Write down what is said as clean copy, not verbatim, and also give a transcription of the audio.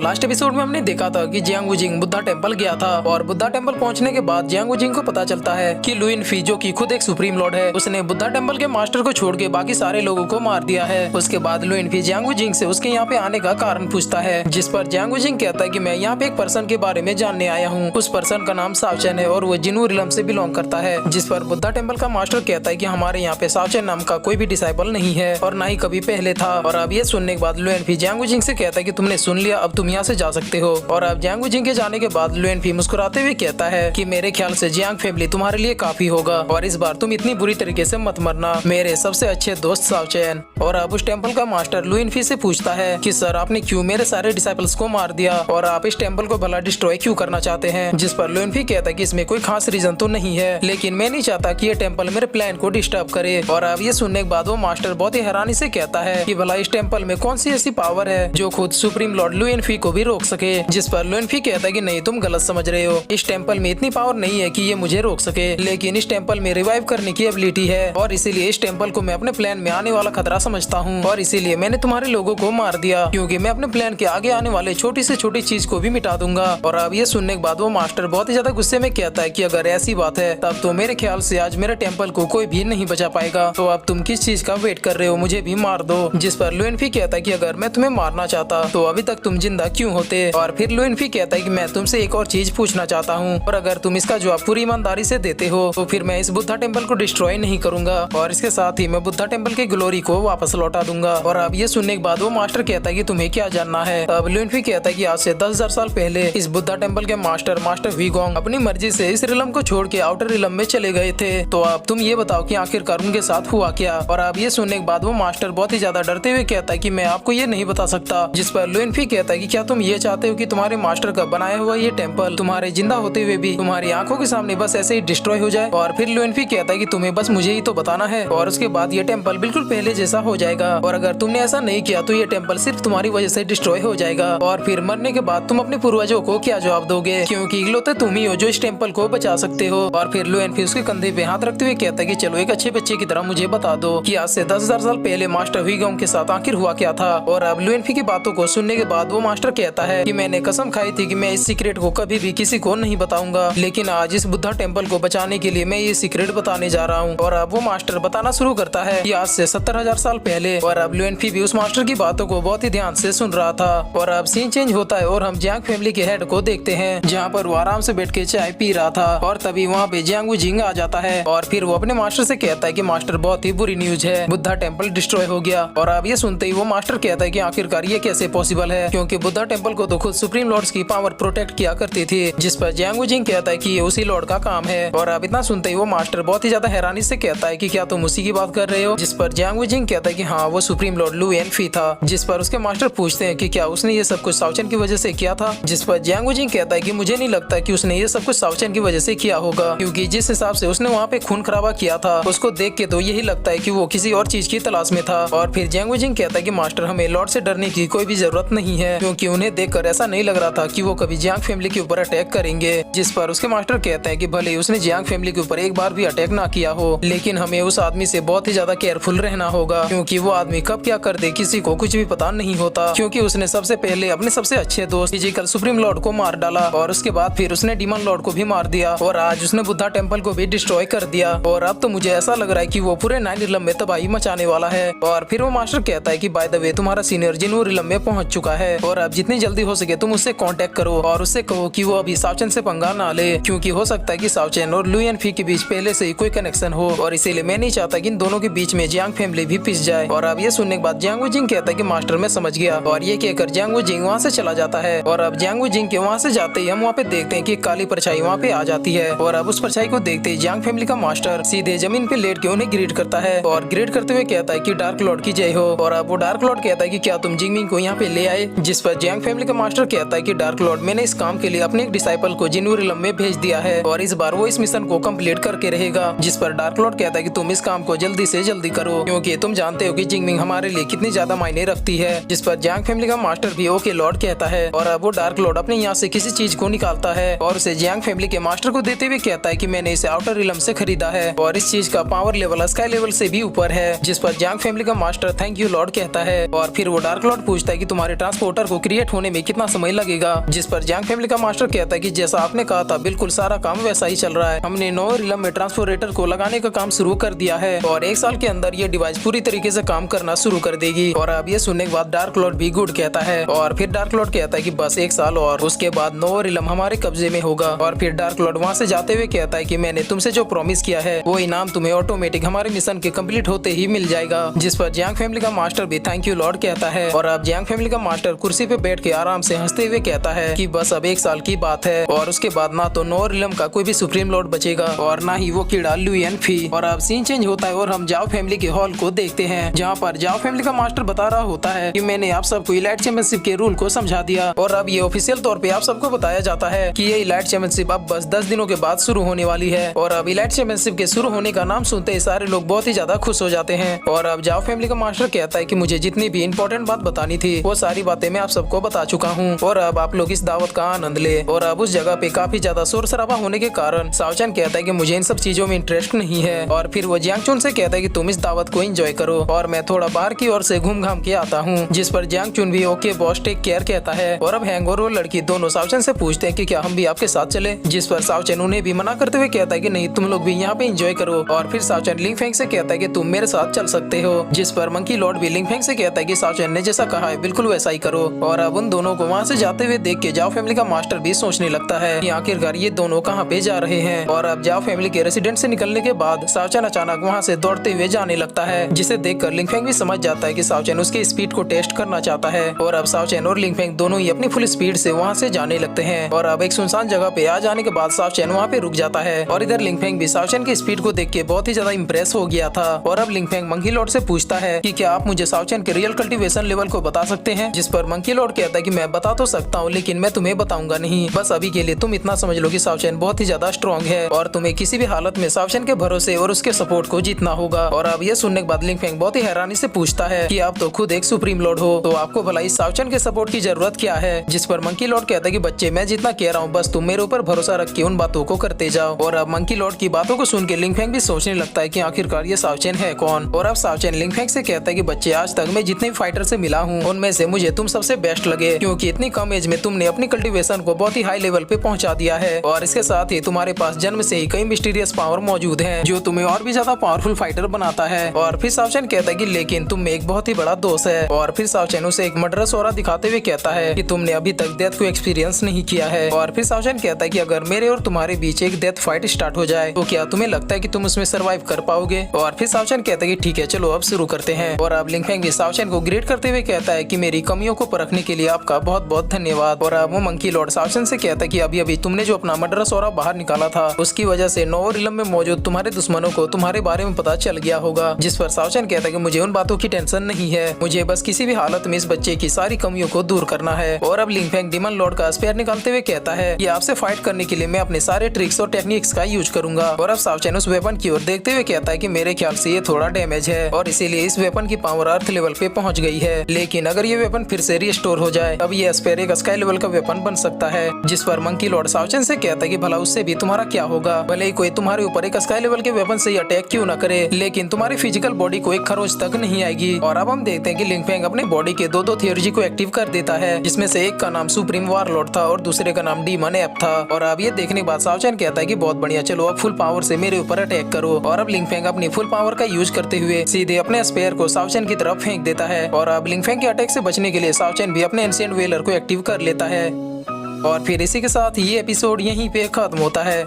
Last episode में हमने देखा था कि जियांग वुजिंग बुद्धा टेम्पल गया था और बुद्धा टेम्पल पहुंचने के बाद जियांग वुजिंग को पता चलता है कि लु इनफी जो कि खुद एक सुप्रीम लॉर्ड है, उसने बुद्धा टेम्पल के मास्टर को छोड़ के बाकी सारे लोगों को मार दिया है। उसके बाद लु इनफी जियांग वुजिंग से उसके यहाँ पे आने का कारण पूछता है, जिस पर जियांग वुजिंग कहता है कि मैं यहाँ पे एक पर्सन के बारे में जानने आया हूँ। उस पर्सन का नाम सावचेन है और वो जिनू रिलम से बिलोंग करता है। जिस पर बुद्धा टेम्पल का मास्टर कहता है कि हमारे यहाँ पे सावचेन नाम का कोई भी डिसाइपल नहीं है और ना ही कभी पहले था। और अब ये सुनने के बाद लु इनफी जियांग वुजिंग से कहता है कि तुमने सुन लिया, अब तुम यहाँ से जा सकते हो। और अब जियांग वुजिंग के जाने के बाद लु इनफी मुस्कुराते हुए कहता है कि मेरे ख्याल से जियांग फैमिली तुम्हारे लिए काफी होगा और इस बार तुम इतनी बुरी तरीके से मत मरना, मेरे सबसे अच्छे दोस्त सावचेन। और अब उस टेम्पल का मास्टर लु इनफी से पूछता है कि सर आपने क्यों मेरे सारे डिसाइपल्स को मार दिया और आप इस टेम्पल को भला डिस्ट्रॉय क्यों करना चाहते हैं। जिस पर लु इनफी कहता है कि इसमें कोई खास रीजन तो नहीं है, लेकिन मैं नहीं चाहता कि ये टेम्पल मेरे प्लान को डिस्टर्ब करे। और अब ये सुनने के बाद वो मास्टर बहुत ही हैरानी से कहता है कि भला इस टेम्पल में कौन सी ऐसी पावर है जो खुद सुप्रीम लॉर्ड लु इनफी को भी रोक सके। जिस पर लु इनफी कहता है कि नहीं, तुम गलत समझ रहे हो, इस टेम्पल में इतनी पावर नहीं है कि ये मुझे रोक सके, लेकिन इस टेम्पल में रिवाइव करने की एबिलिटी है और इसीलिए इस टेम्पल को मैं अपने प्लान में आने वाला खतरा समझता हूँ और इसीलिए मैंने तुम्हारे लोगों को मार दिया, क्योंकि मैं अपने प्लान के आगे आने वाले छोटी से छोटी चीज को भी मिटा दूंगा। और अब ये सुनने के बाद वो मास्टर बहुत ही ज्यादा गुस्से में कहता है कि अगर ऐसी बात है तब तो मेरे ख्याल से आज मेरे टेम्पल को कोई भी नहीं बचा पाएगा, तो अब तुम किस चीज का वेट कर रहे हो, मुझे भी मार दो। जिस पर लु इनफी कहता है कि अगर मैं तुम्हें मारना चाहता तो अभी तक तुम जिंदा क्यों होते। और फिर लु इनफी कहता है कि मैं तुमसे एक और चीज पूछना चाहता हूँ और अगर तुम इसका जवाब पूरी ईमानदारी से देते हो तो फिर मैं इस बुद्धा टेम्पल को डिस्ट्रॉय नहीं करूंगा और इसके साथ ही मैं बुद्धा टेम्पल की ग्लोरी को वापस लौटा दूंगा। और अब ये सुनने के बाद वो मास्टर कहता है कि तुम्हें क्या जानना है। तब लु इनफी कहता है कि आज से 10,000 साल पहले इस बुद्धा टेम्पल के मास्टर वीगोंग अपनी मर्जी से इस रिलम को छोड़ के आउटर रिलम में चले गए थे, तो अब तुम ये बताओ कि आखिरकार उनके साथ हुआ क्या। और अब ये सुनने के बाद वो मास्टर बहुत ही ज्यादा डरते हुए कहता है कि मैं आपको ये नहीं बता सकता। जिस पर लु इनफी कहता है कि क्या तुम ये चाहते हो कि तुम्हारे मास्टर का बनाया हुआ ये टेम्पल तुम्हारे जिंदा होते हुए भी तुम्हारी आंखों के सामने बस ऐसे ही डिस्ट्रॉय हो जाए। और फिर लु इनफी कहता है कि तुम्हें बस मुझे ही तो बताना है और उसके बाद ये टेम्पल बिल्कुल पहले जैसा हो जाएगा और अगर तुमने ऐसा नहीं किया तो ये टेम्पल सिर्फ तुम्हारी वजह से डिस्ट्रॉय हो जाएगा। और फिर मरने के बाद तुम अपने पूर्वजों को क्या जवाब दोगे, क्योंकि इकलौते तुम ही हो जो इस टेम्पल को बचा सकते हो। और फिर लु इनफी उसके कंधे पे हाथ रखते हुए कहता है कि चलो एक अच्छे बच्चे की तरह मुझे बता दो कि आज से 10,000 साल पहले मास्टर वीगोंग के साथ आखिर हुआ क्या था। और अब लु इनफी की बातों को सुनने के बाद वो मास्टर कहता है कि मैंने कसम खाई थी कि मैं इस सीक्रेट को कभी भी किसी को नहीं बताऊंगा, लेकिन आज इस बुद्धा टेम्पल को बचाने के लिए मैं ये सीक्रेट बताने जा रहा हूँ। और अब वो मास्टर बताना शुरू करता है कि आज से 70,000 साल पहले। और अब लु इनफी भी उस मास्टर की बातों को बहुत ही ध्यान से सुन रहा था। और अब सीन चेंज होता है और हम जियांग फैमिली के हेड को देखते हैं, जहाँ पर वो आराम से बैठ के चाय पी रहा था और तभी वहाँ पे जियांग वुजिंग आ जाता है और फिर वो अपने मास्टर से कहता है कि मास्टर बहुत ही बुरी न्यूज है, बुद्धा टेम्पल डिस्ट्रॉय हो गया। और अब ये सुनते ही वो मास्टर कहता है कि आखिरकार ये कैसे पॉसिबल है, क्योंकि बुद्धा टेम्पल को तो खुद सुप्रीम लॉर्ड्स की पावर प्रोटेक्ट किया करती थी। जिस पर जियांग वुजिंग कहता है कि ये उसी लॉर्ड का काम है। और अब इतना सुनते ही वो मास्टर बहुत ही ज्यादा हैरानी से कहता है कि क्या तुम उसी की बात कर रहे हो। जिस पर जियांग वुजिंग कहता है कि हाँ, वो सुप्रीम लॉर्ड लु इनफी था। जिस पर उसके मास्टर पूछते हैं कि क्या उसने ये सब कुछ सावचेन की वजह से किया था। जिस पर जियांग वुजिंग कहता है कि मुझे नहीं लगता कि उसने ये सब कुछ सावचेन की वजह से किया होगा, क्योंकि जिस हिसाब से उसने वहाँ पे खून खराबा किया था उसको देख के तो यही लगता है कि वो किसी और चीज की तलाश में था। और फिर जियांग वुजिंग कहता है कि मास्टर हमें लॉर्ड से डरने की कोई भी जरूरत नहीं है, क्योंकि उन्हें देखकर ऐसा नहीं लग रहा था कि वो कभी जियांग फैमिली के ऊपर अटैक करेंगे। जिस पर उसके मास्टर कहते हैं कि भले उसने जियांग फैमिली के ऊपर एक बार भी अटैक ना किया हो, लेकिन हमें उस आदमी से बहुत ही ज्यादा केयरफुल रहना होगा, क्योंकि वो आदमी कब क्या कर दे किसी को कुछ भी पता नहीं होता। क्योंकि उसने सबसे पहले अपने सबसे अच्छे दोस्त फिजिकल सुप्रीम लॉर्ड को मार डाला और उसके बाद फिर उसने डीमन लॉर्ड को भी मार दिया और आज उसने बुद्धा टेम्पल को भी डिस्ट्रॉय कर दिया। और अब तो मुझे ऐसा लग रहा है कि वो पूरे 9 रिलम में तबाही मचाने वाला है। और फिर वो मास्टर कहता है कि बाय द वे तुम्हारा सीनियर जिनू रिलम में पहुंच चुका है और अब जितनी जल्दी हो सके तुम उससे कांटेक्ट करो और उससे कहो कि वो अभी सावचेन से पंगा ना ले, क्योंकि हो सकता है कि सावचेन और लु इनफी के बीच पहले से ही कोई कनेक्शन हो और इसीलिए मैं नहीं चाहता कि इन दोनों के बीच में जियांग फैमिली भी पिस जाए। और अब ये सुनने के बाद जियांग वुजिंग कहता है कि मास्टर मैं समझ गया और ये कहकर जियांग वुजिंग वहाँ से चला जाता है। और अब जियांग वुजिंग के वहाँ से जाते ही हम वहाँ पे देखते हैं कि काली परछाई वहाँ पे आ जाती है और अब उस परछाई को देखते ही जियांग फैमिली का मास्टर सीधे जमीन पे लेट के उन्हें ग्रीट करता है और ग्रीट करते हुए कहता है कि डार्क लॉर्ड की जय हो। और अब वो डार्क लॉर्ड कहता है कि क्या तुम जिंगमिंग को यहाँ पे ले आए। जिस पर जियांग फैमिली का मास्टर कहता है कि डार्क लॉर्ड मैंने इस काम के लिए अपने एक डिसाइपल को जिनू रिलम में भेज दिया है और इस बार वो इस मिशन को कंप्लीट करके रहेगा। जिस पर डार्क लॉर्ड कहता है कि तुम इस काम को जल्दी से जल्दी करो, क्योंकि तुम जानते हो कि जिंगमिंग हमारे लिए कितनी ज्यादा मायने रखती है। जिस पर जियांग फैमिली का मास्टर भी ओके लॉर्ड कहता है और अब वो डार्क लॉर्ड अपने यहाँ से किसी चीज को निकालता है और उसे जियांग फैमिली के मास्टर को देते हुए कहता है कि मैंने इसे आउटर रिलम से खरीदा है और इस चीज का पावर लेवल स्काई लेवल से भी ऊपर है। जिस पर जियांग फैमिली का मास्टर थैंक यू लॉर्ड कहता है और फिर वो डार्क लॉर्ड पूछता है कि तुम्हारे ट्रांसपोर्टर को क्रिएट होने में कितना समय लगेगा। जिस पर जियांग फैमिली का मास्टर कहता है कि जैसा आपने कहा था बिल्कुल सारा काम वैसा ही चल रहा है। हमने नोवा रिलम में ट्रांसफोरेटर को लगाने का काम शुरू कर दिया है और 1 साल के अंदर ये डिवाइस पूरी तरीके से काम करना शुरू कर देगी। और अब ये सुनने के बाद डार्क लॉर्ड भी गुड कहता है और फिर डार्क लॉर्ड कहता है कि बस 1 साल और उसके बाद नोवा रिलम हमारे कब्जे में होगा। और फिर डार्क लॉर्ड वहाँ से जाते हुए कहता है कि मैंने तुमसे जो प्रॉमिस किया है वो इनाम तुम्हें ऑटोमेटिक हमारे मिशन के कंप्लीट होते ही मिल जाएगा। जिस पर जियांग फैमिली का मास्टर भी थैंक यू लॉर्ड कहता है। और अब जियांग फैमिली का मास्टर कुर्सी पे बैठ के आराम से हंसते हुए कहता है कि बस अब 1 साल की बात है और उसके बाद ना तो नोवा रिलम का कोई भी सुप्रीम लॉर्ड बचेगा और ना ही वो कीड़ा लुयन फी। और अब सीन चेंज होता है और हम जाओ फैमिली के हॉल को देखते हैं जहाँ पर जाओ फैमिली का मास्टर बता रहा होता है कि मैंने आप सबको इलाइट चैंपियनशिप के रूल को समझा दिया और अब ये ऑफिशियल तौर पे आप सबको बताया जाता है कि ये इलाइट चैंपियनशिप अब बस 10 दिनों के बाद शुरू होने वाली है। और अब इलाइट चैंपियनशिप के शुरू होने का नाम सुनते ही सारे लोग बहुत ही ज्यादा खुश हो जाते हैं। और अब जाओ फैमिली का मास्टर कहता है कि मुझे जितनी भी इंपॉर्टेंट बात बतानी थी वो सारी बातें मैं आप सबको बता चुका हूँ और अब आप लोग इस दावत का आनंद ले। और अब उस जगह पे काफी ज्यादा शोर शराबा होने के कारण सावचन कहता है कि मुझे इन सब चीजों में इंटरेस्ट नहीं है। और फिर वो जियांग चुन से कहता है कि तुम इस दावत को एंजॉय करो और मैं थोड़ा बाहर की ओर से घूम घाम के आता हूँ। जिस पर जियांग चुन भी ओके बॉस टेक केयर कहता है। और अब हैंग और वो लड़की दोनों सावचन से पूछते हैं कि क्या हम भी आपके साथ चले। जिस पर सावचन उन्हें भी मना करते हुए कहता है कि नहीं, तुम लोग भी यहाँ पे एंजॉय करो। और फिर सावचन लिंग फेंग से कहता है कि तुम मेरे साथ चल सकते हो। जिस पर मंकी लॉर्ड भी लिंग फेंग से कहता है कि सावचन ने जैसा कहा है बिल्कुल वैसा ही करो। और अब उन दोनों को वहाँ से जाते हुए देख के जाओ फैमिली का मास्टर भी सोचने लगता है कि आखिरकार ये दोनों कहाँ पे जा रहे हैं। और अब जाओ फैमिली के रेसिडेंट से निकलने के बाद सावचन अचानक वहाँ से दौड़ते हुए जाने लगता है, जिसे देखकर लिंग फेंग भी समझ जाता है कि सावचन उसकी स्पीड को टेस्ट करना चाहता है। और अब सावचन और लिंग फेंग दोनों ही अपनी फुल स्पीड से वहाँ से जाने लगते हैं। और अब एक सुनसान जगह पे आ जाने के बाद सावचन वहाँ पे रुक जाता है और इधर लिंग फेंग भी सावचन की स्पीड को देख के बहुत ही ज्यादा इम्प्रेस हो गया था। और अब लिंग फेंग मंकी लॉर्ड से पूछता है कि क्या आप मुझे सावचन के रियल कल्टीवेशन लेवल को बता सकते हैं। जिस पर मंकी लॉर्ड कहता है कि मैं बता तो सकता हूँ लेकिन मैं तुम्हें बताऊंगा नहीं, बस अभी के लिए तुम इतना समझ लो कि सावचन बहुत ही ज्यादा स्ट्रॉन्ग है और तुम्हें किसी भी हालत में सावचन के भरोसे और उसके सपोर्ट को जीतना होगा। और अब ये सुनने के बाद लिंग फेंग बहुत ही हैरानी से पूछता है कि आप तो खुद एक सुप्रीम लॉर्ड हो, तो आपको भला इस सावचन के सपोर्ट की जरूरत क्या है। जिस पर मंकी लॉर्ड कहता है कि बच्चे मैं जितना कह रहा हूँ बस तुम मेरे ऊपर भरोसा रख के उन बातों को करते जाओ। और अब मंकी लॉर्ड की बातों को सुन के लिंग फेंग भी सोचने लगता है कि आखिरकार ये सावचन है कौन। और अब सावचन लिंग फेंग से कहता है कि बच्चे आज तक मैं जितने फाइटर से मिला हूँ उनमें से मुझे तुम सबसे बेस्ट लगे, क्योंकि इतनी कम एज में तुमने अपनी कल्टीवेशन को बहुत ही हाई लेवल पे पहुंचा दिया है और इसके साथ ही तुम्हारे पास जन्म से ही कई मिस्टीरियस पावर मौजूद है जो तुम्हें और भी ज्यादा पावरफुल फाइटर बनाता है। और फिर सावचन कहता है कि लेकिन तुम में एक बहुत ही बड़ा दोष है। और फिर सावचन उसे एक मर्डरस ऑरा दिखाते हुए कहता है कि तुमने अभी तक डेथ को एक्सपीरियंस नहीं किया है। और फिर सावचन कहता है कि अगर मेरे और तुम्हारे बीच एक डेथ फाइट स्टार्ट हो जाए तो क्या तुम्हें लगता है कि तुम उसमें सर्वाइव कर पाओगे। और फिर सावचन कहता है कि ठीक है चलो अब शुरू करते हैं। और अब लिंग फेंग भी सावचन को ग्रेट करते हुए कहता है कि मेरी कमियों को परखने के लिए आपका बहुत बहुत धन्यवाद। और अब वो मंकी लॉर्ड सावचन से कहता है कि अभी अभी तुमने जो अपना मर्डरस ऑरा बाहर निकाला था उसकी वजह से नोवा रिलम में मौजूद तुम्हारे दुश्मनों को तुम्हारे बारे में पता चल गया होगा। जिस पर सावचन कहता है कि मुझे उन बातों की टेंशन नहीं है, मुझे बस किसी भी हालत में इस बच्चे की सारी कमियों को दूर करना है। और अब लिंग फेंग डीमन लॉर्ड का स्पेयर निकालते हुए कहता है कि आपसे फाइट करने के लिए मैं अपने सारे ट्रिक्स और टेक्निक्स का यूज करूंगा। और अब सावचन उस वेपन की ओर देखते हुए कहता है कि मेरे ख्याल से ये थोड़ा डैमेज है और इसीलिए इस वेपन की पावर अर्थ लेवल पे पहुंच गई है, लेकिन अगर ये वेपन फिर से रिस्टोर हो जाए अब ये स्पेयर एक स्काई लेवल का वेपन बन सकता है। जिस पर मंकी लॉर्ड सावचन से कहता है कि भला उससे भी तुम्हारा क्या होगा, भले ही कोई तुम्हारे ऊपर एक स्काई लेवल के वेपन से अटैक क्यों न करे लेकिन तुम्हारी फिजिकल बॉडी को एक खरोच तक नहीं आएगी। और अब हम देखते हैं कि लिंग फेंग अपने बॉडी के दो थियोरी को एक्टिव कर देता है, जिसमें से एक का नाम सुप्रीम वारलॉर्ड था और दूसरे का नाम डीमन एप था। और अब ये देखने के बाद सावचन कहता है कि बहुत बढ़िया, चलो अब फुल पावर से मेरे ऊपर अटैक करो। और अब लिंग फेंग अपनी फुल पावर का यूज करते हुए सीधे अपने स्पेयर को सावचन की तरफ फेंक देता है। और अब लिंग फेंग के अटैक से बचने के लिए सावचन भी अपने एंशिएंट वेलर को एक्टिव कर लेता है। और फिर इसी के साथ ये एपिसोड यहीं पे खत्म होता है।